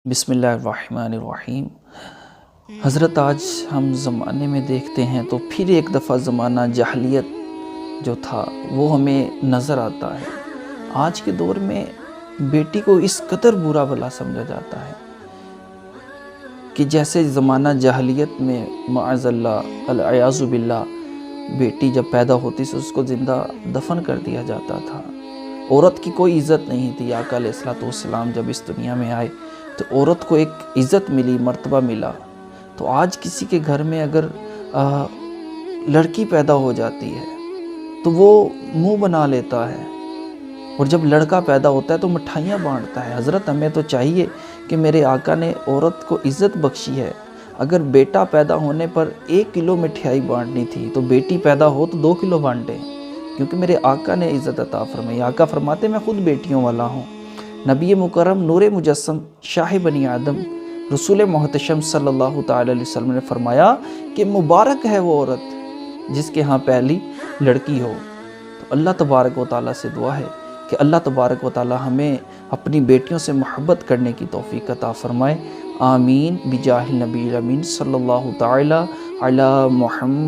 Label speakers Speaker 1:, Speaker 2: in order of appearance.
Speaker 1: بسم اللہ الرحمن الرحیم۔ حضرت آج ہم زمانے میں دیکھتے ہیں تو پھر ایک دفعہ زمانہ جاہلیت جو تھا وہ ہمیں نظر آتا ہے۔ آج کے دور میں بیٹی کو اس قدر برا بھلا سمجھا جاتا ہے کہ جیسے زمانہ جاہلیت میں معاذ اللہ العیاذ باللہ بیٹی جب پیدا ہوتی تو اس کو زندہ دفن کر دیا جاتا تھا۔ عورت کی کوئی عزت نہیں تھی۔ آقا علیہ الصلوۃ والسلام جب اس دنیا میں آئے تو عورت کو ایک عزت ملی، مرتبہ ملا۔ تو آج کسی کے گھر میں اگر لڑکی پیدا ہو جاتی ہے تو وہ منہ بنا لیتا ہے، اور جب لڑکا پیدا ہوتا ہے تو مٹھائیاں بانٹتا ہے۔ حضرت ہمیں تو چاہیے کہ میرے آقا نے عورت کو عزت بخشی ہے، اگر بیٹا پیدا ہونے پر 1 کلو مٹھائی بانٹنی تھی تو بیٹی پیدا ہو تو 2 کلو بانٹے، کیونکہ میرے آقا نے عزت عطا فرمائی۔ آقا فرماتے میں خود بیٹیوں والا ہوں۔ نبی مکرم نور مجسم شاہ بنی آدم رسول محتشم صلی اللہ تعالی علیہ وسلم نے فرمایا کہ مبارک ہے وہ عورت جس کے ہاں پہلی لڑکی ہو۔ تو اللہ تبارک و تعالیٰ سے دعا ہے کہ اللہ تبارک و تعالیٰ ہمیں اپنی بیٹیوں سے محبت کرنے کی توفیق عطا فرمائے۔ آمین بجاہ النبی الامین صلی اللہ تعالی علی محمد۔